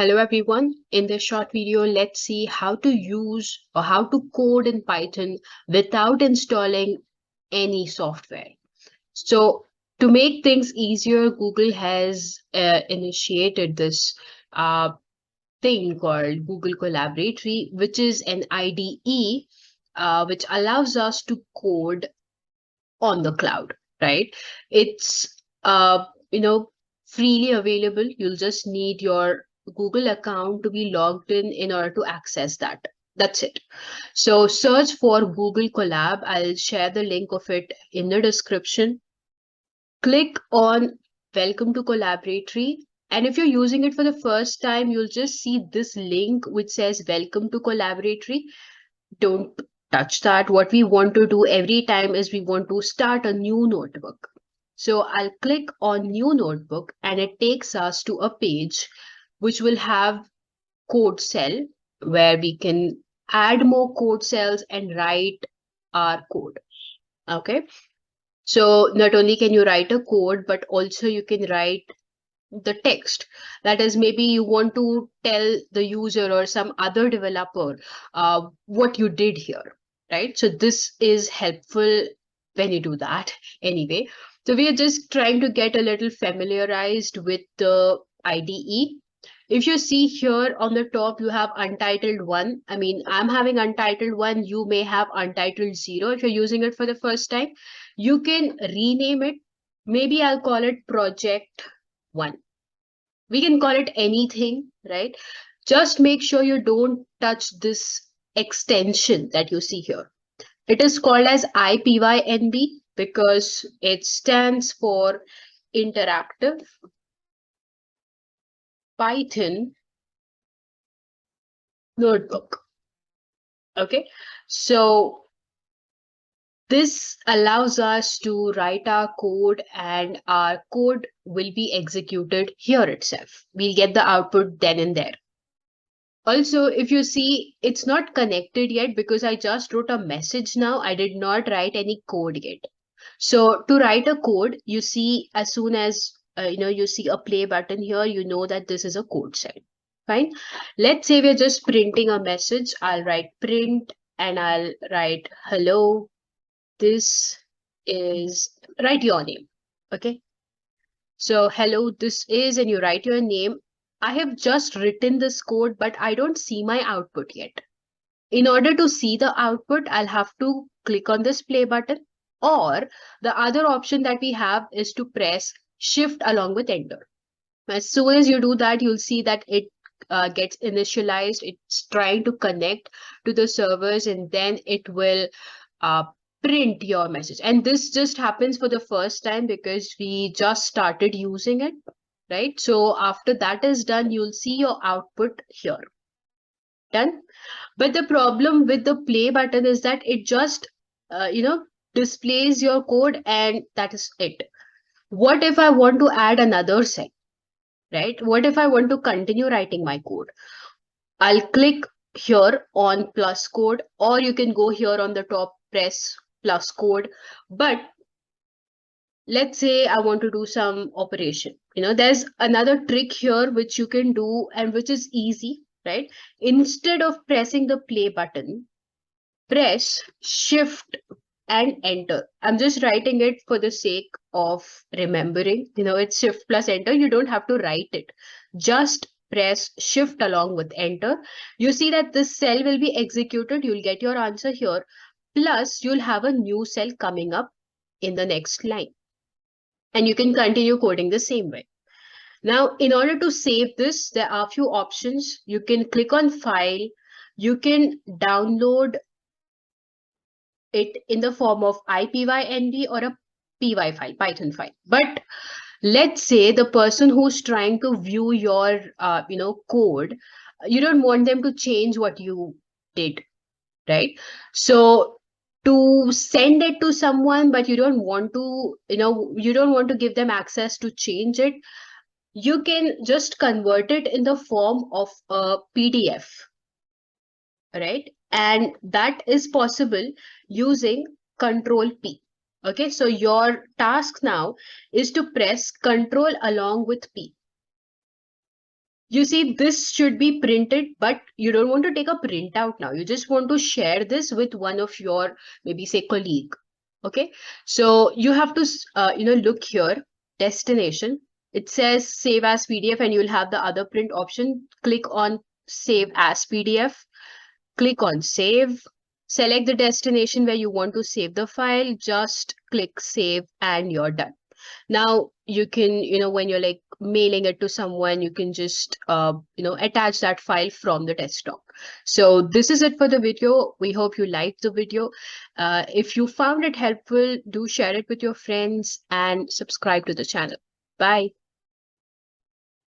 Hello everyone. In this short video, let's see how to use or how to code in Python without installing any software. So to make things easier, Google has initiated this thing called Google Colaboratory, which is an IDE which allows us to code on the cloud, right? It's freely available. You'll just need your Google account to be logged in order to access that. That's it. So search for Google Colab. I'll share the link of it in the description. Click on Welcome to Colaboratory. And if you're using it for the first time, you'll just see this link which says Welcome to Colaboratory. Don't touch that. What we want to do every time is we want to start a new notebook. So I'll click on new notebook and it takes us to a page which will have code cell where we can add more code cells and write our code. Okay. So not only can you write a code, but also you can write the text. That is, maybe you want to tell the user or some other developer what you did here, right? So this is helpful when you do that anyway. So we are just trying to get a little familiarized with the IDE. If you see here on the top, you have untitled 1. I mean, I'm having untitled 1. You may have untitled 0 if you're using it for the first time. You can rename it. Maybe I'll call it project 1. We can call it anything, right? Just make sure you don't touch this extension that you see here. It is called as IPYNB because it stands for Interactive Python Notebook. Okay, so this allows us to write our code and our code will be executed here itself. We'll get the output then and there. Also, if you see, it's not connected yet because I just wrote a message now. I did not write any code yet. So to write a code, you see, as soon as you see a play button here, you know that this is a code cell. Fine. Let's say we're just printing a message. I'll write print and I'll write hello. This is, write your name. Okay. So hello, this is, and you write your name. I have just written this code, but I don't see my output yet. In order to see the output, I'll have to click on this play button, or the other option that we have is to press shift along with enter. As soon as you do that, you'll see that it gets initialized. It's trying to connect to the servers and then it will uh, print your message. And this just happens for the first time because we just started using it, right? So after that is done, you'll see your output here. Done. But the problem with the play button is that it just, displays your code and that is it. What if I want to add another cell, right? What if I want to continue writing my code? I'll click here on plus code, or you can go here on the top, press plus code. But let's say I want to do some operation. There's another trick here which you can do and which is easy, right? Instead of pressing the play button, press shift and enter. I'm just writing it for the sake of remembering. It's shift plus enter. You don't have to write it. Just press shift along with enter. You see that this cell will be executed. You'll get your answer here. Plus, you'll have a new cell coming up in the next line. And you can continue coding the same way. Now, in order to save this, there are a few options. You can click on file. You can download it in the form of IPYNB or a PY file, Python file. But let's say the person who's trying to view your, code, you don't want them to change what you did, right? So to send it to someone, but you don't want to, you don't want to give them access to change it, you can just convert it in the form of a PDF, right? And that is possible using Control P. Okay, so your task now is to press Control along with P. You see, this should be printed, but you don't want to take a printout now. You just want to share this with one of your, maybe say, colleague. Okay. So you have to, look here, destination. It says save as PDF, and you'll have the other print option. Click on save as PDF. Click on save. Select the destination where you want to save the file. Just click save and you're done. Now you can, when you're like mailing it to someone, you can just, attach that file from the desktop. So this is it for the video. We hope you liked the video. If you found it helpful, do share it with your friends and subscribe to the channel. Bye.